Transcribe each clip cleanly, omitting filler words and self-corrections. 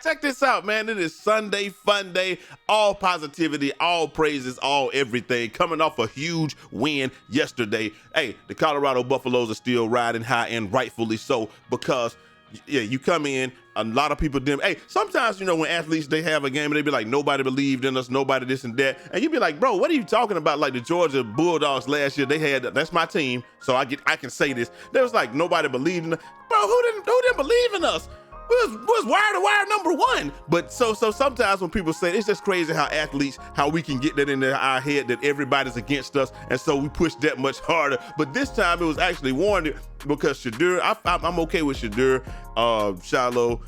check this out, man. It is Sunday, fun day, all positivity, all praises, all everything. Coming off a huge win yesterday. Hey, the Colorado Buffaloes are still riding high, and rightfully so, because yeah, you come in, a lot of people didn't. Hey, sometimes, when athletes, they have a game and they be like, nobody believed in us, nobody this and that. And you be like, bro, what are you talking about? Like the Georgia Bulldogs last year, they had, that's my team, so I can say this. There was like, nobody believed in us. Bro, who didn't believe in us? Was wire to wire number one. But so sometimes when people say, it's just crazy how athletes, how we can get that in our head that everybody's against us, and so we push that much harder. But this time it was actually warranted, because Shedeur, I'm okay with Shedeur, Shiloh,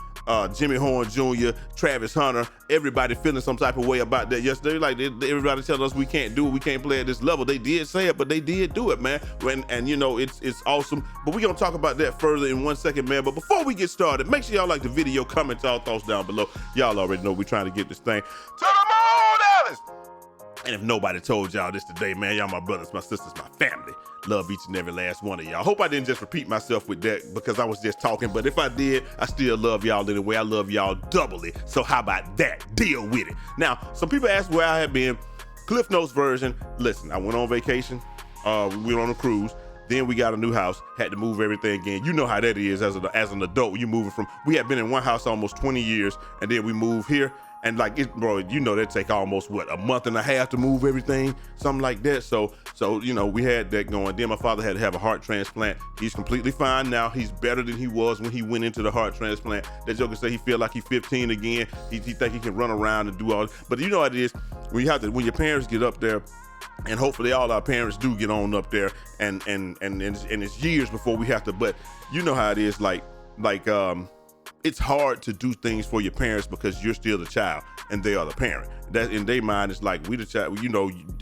Jimmy Horn Jr., Travis Hunter, everybody feeling some type of way about that yesterday. Like everybody telling us we can't do it, we can't play at this level. They did say it, but they did do it, man. And it's awesome. But we're gonna talk about that further in 1 second, man. But before we get started, make sure y'all like the video, comment y'all thoughts down below. Y'all already know we're trying to get this thing to the moon, Alice. And if nobody told y'all this today, man, y'all my brothers, my sisters, my family. Love each and every last one of y'all. Hope I didn't just repeat myself with that because I was just talking, but if I did, I still love y'all anyway. I love y'all doubly. So how about that? Deal with it. Now, some people ask where I have been. Cliff Notes version. Listen, I went on vacation. We went on a cruise. Then we got a new house, had to move everything again. You know how that is as an adult. You moving from, we had been in one house almost 20 years, and then we moved here. And like, bro, that take almost a month and a half to move everything, something like that. So we had that going. Then my father had to have a heart transplant. He's completely fine now. He's better than he was when he went into the heart transplant. That joker say he feel like he's 15 again. He think he can run around and do all. But you know what it is, when your parents get up there, and hopefully all our parents do get on up there, and it's years before we have to. But you know how it is, it's hard to do things for your parents because you're still the child and they are the parent. That in their mind, it's like, we the child,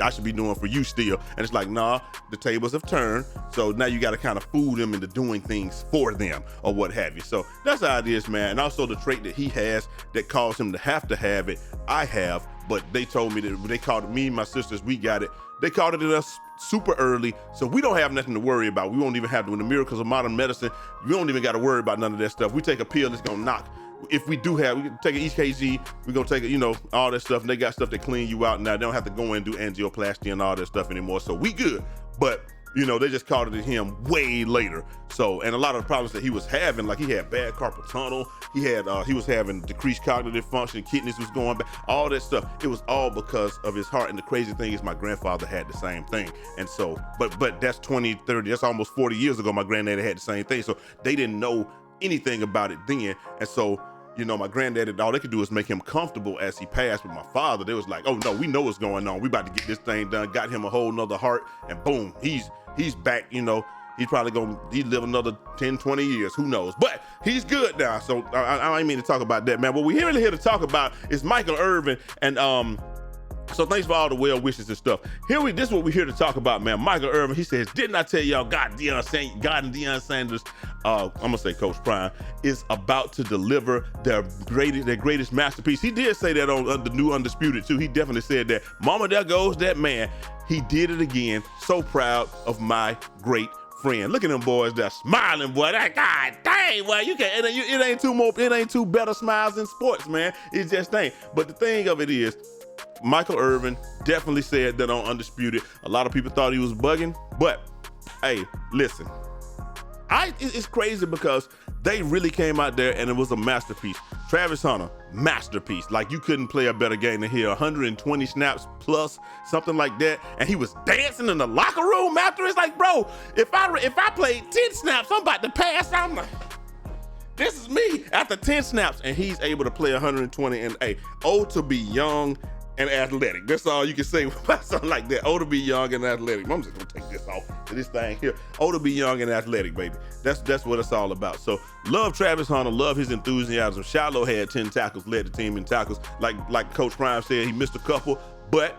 I should be doing for you still. And it's like, nah, the tables have turned. So now you got to kind of fool them into doing things for them or what have you. So that's how it is, man. And also the trait that he has that caused him to have it, I have, but they told me that they called it, me and my sisters, we got it. They called it in us super early, so we don't have nothing to worry about. We won't even have to, in the miracles of modern medicine, we don't even got to worry about none of that stuff. We take a pill, it's gonna knock. If we do have, we can take an EKG, we're gonna take it, all that stuff, and they got stuff that clean you out now. They don't have to go in and do angioplasty and all that stuff anymore, so we good. But they just called it to him way later. So, and a lot of the problems that he was having, like he had bad carpal tunnel, he was having decreased cognitive function, kidneys was going back, all that stuff. It was all because of his heart. And the crazy thing is my grandfather had the same thing. And so, but that's 20, 30, that's almost 40 years ago, my granddaddy had the same thing. So they didn't know anything about it then. And so, my granddaddy, all they could do is make him comfortable as he passed. With my father, they was like, oh no, we know what's going on. We about to get this thing done. Got him a whole nother heart, and boom, he's back. He's probably he live another 10, 20 years, who knows? But he's good now. So I ain't mean to talk about that, man. What we're really here to talk about is Michael Irvin, and so thanks for all the well wishes and stuff. This is what we're here to talk about, man. Michael Irvin, he says, didn't I tell y'all God and Deion Sanders, I'm gonna say Coach Prime, is about to deliver their greatest masterpiece. He did say that on the new Undisputed too. He definitely said that. Mama, there goes that man. He did it again. So proud of my great friend. Look at them boys, they're smiling, boy. That God dang, boy, it ain't two better smiles in sports, man. It just ain't. But the thing of it is, Michael Irvin definitely said that on Undisputed. A lot of people thought he was bugging, but hey, listen, it's crazy because they really came out there and it was a masterpiece. Travis Hunter, masterpiece. Like, you couldn't play a better game than here. 120 snaps plus, something like that. And he was dancing in the locker room after. It's like, bro, if I played 10 snaps, I'm about to pass. I'm like, this is me after 10 snaps. And he's able to play 120. And hey, to be young and athletic. That's all you can say about something like that. To be young and athletic. I'm just gonna take this off to this thing here. To be young and athletic, baby. That's what it's all about. So love Travis Hunter, love his enthusiasm. Shiloh had 10 tackles, led the team in tackles. Like Coach Prime said, he missed a couple, but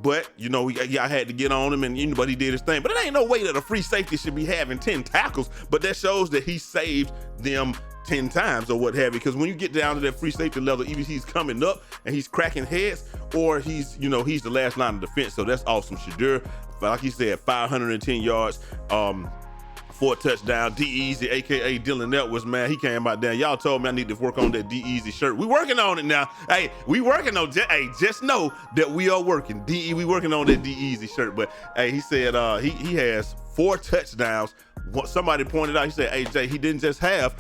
I had to get on him, but he did his thing. But it ain't no way that a free safety should be having 10 tackles, but that shows that he saved them 10 times or what have you. Because when you get down to that free safety level, either he's coming up and he's cracking heads, or he's the last line of defense. So that's awesome. Shedeur, like he said, 510 yards, 4 touchdowns. D-Easy, aka Dylan Edwards, man, he came out there. Y'all told me I need to work on that D-Easy shirt. We working on it now. Hey, we working on it. Hey, just know that we are working. We working on that D-Easy shirt. But hey, he said he has 4 touchdowns. Somebody pointed out, he said, hey Jay, he didn't just have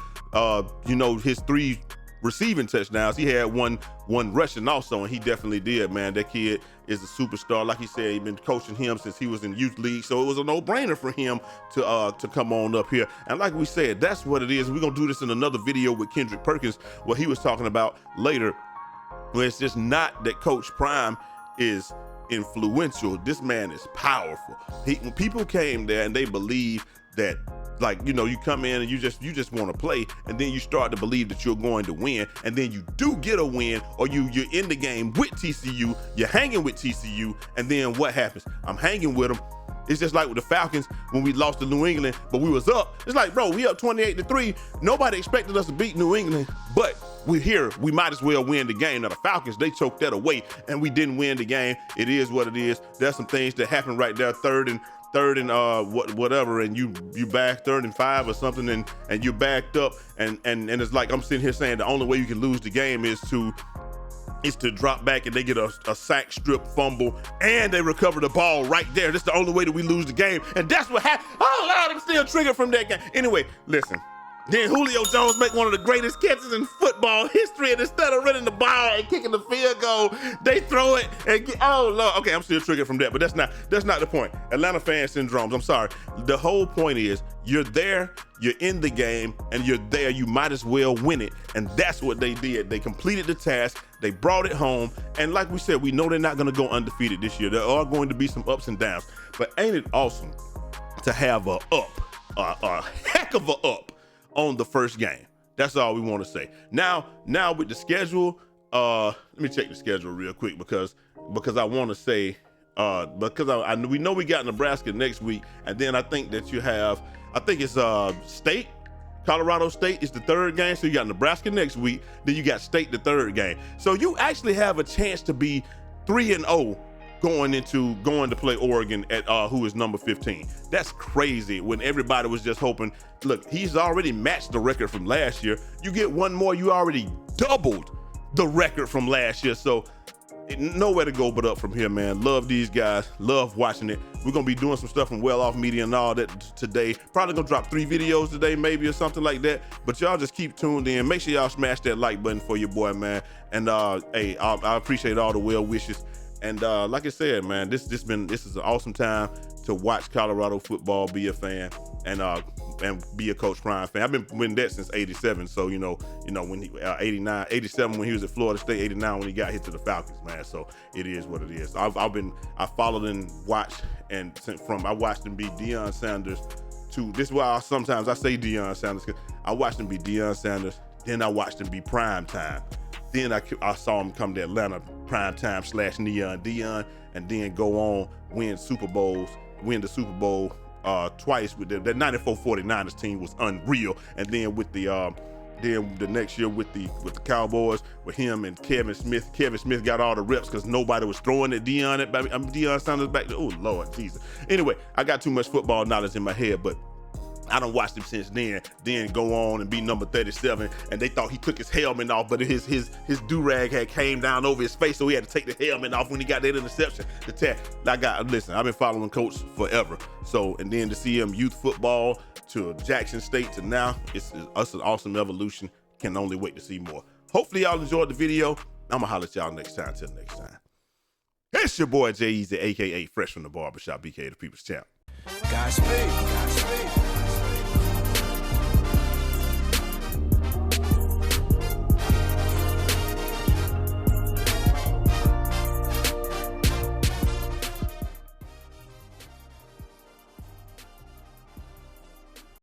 his 3 receiving touchdowns. He had one rushing also, and he definitely did, man. That kid is a superstar. Like he said, he's been coaching him since he was in youth league, so it was a no-brainer for him to come on up here. And like we said, that's what it is. We're gonna do this in another video with Kendrick Perkins, what he was talking about later, where it's just not that Coach Prime is influential. This man is powerful. When people came there and they believe that, like, you come in and you just want to play, and then you start to believe that you're going to win, and then you do get a win, or you're in the game with TCU, you're hanging with TCU, and then what happens? I'm hanging with them. It's just like with the Falcons when we lost to New England, but we was up. It's like, bro, we up 28-3. Nobody expected us to beat New England, but we're here. We might as well win the game. Now the Falcons, they choked that away, and we didn't win the game. It is what it is. There's some things that happen right there, third and whatever, and you back 3rd and 5 or something, and you're backed up, and it's like I'm sitting here saying the only way you can lose the game is to drop back and they get a sack, strip, fumble, and they recover the ball right there. That's the only way that we lose the game, and that's what happened. Oh Lord, I'm still triggered from that game. Anyway, listen. Then Julio Jones make one of the greatest catches in football history, and instead of running the ball and kicking the field goal, they throw it and oh Lord. Okay, I'm still triggered from that, but that's not the point. Atlanta fan syndromes, I'm sorry. The whole point is you're there, you're in the game, and you're there, you might as well win it. And that's what they did. They completed the task, they brought it home, and like we said, we know they're not gonna go undefeated this year. There are going to be some ups and downs, but ain't it awesome to have a heck of a up on the first game? That's all we want to say. Now with the schedule, let me check the schedule real quick because I want to say because we know we got Nebraska next week, and then I think that you have, I think it's State. Colorado State is the 3rd game, so you got Nebraska next week, then you got State the 3rd game. So you actually have a chance to be 3-0 going to play Oregon at who is number 15. That's crazy when everybody was just hoping. Look, he's already matched the record from last year. You get one more, you already doubled the record from last year. So nowhere to go but up from here, man. Love these guys, love watching it. We're gonna be doing some stuff from Well Off Media and all that today. Probably gonna drop 3 videos today, maybe, or something like that. But y'all just keep tuned in. Make sure y'all smash that like button for your boy, man. And hey, I appreciate all the well wishes. And like I said, man, this is an awesome time to watch Colorado football, be a fan, and be a Coach Prime fan. I've been winning that since '87. So when he 89, 87 when he was at Florida State, 89 when he got hit to the Falcons, man. So it is what it is. I followed and watched, and I watched him be Deion Sanders to this is why sometimes I say Deion Sanders, because I watched him be Deion Sanders, then I watched him be Prime Time. Then I saw him come to Atlanta, Prime Time / Neon Deion, and then go on, win the Super Bowl twice with them. That 94 49ers team was unreal. And then with the next year with the Cowboys, with him and Kevin Smith got all the reps because nobody was throwing at Deion Sanders back there. Oh Lord Jesus. Anyway, I got too much football knowledge in my head, but I done watched him since then go on and be number 37, and they thought he took his helmet off, but his do-rag had came down over his face, so he had to take the helmet off when he got that interception. Listen, I've been following Coach forever, so, and then to see him youth football to Jackson State to now, it's an awesome evolution. Can only wait to see more. Hopefully y'all enjoyed the video. I'm gonna holler at y'all next time. Till next time. It's your boy Jay Easy, aka Fresh from the Barbershop, BK the People's Champ. Godspeed.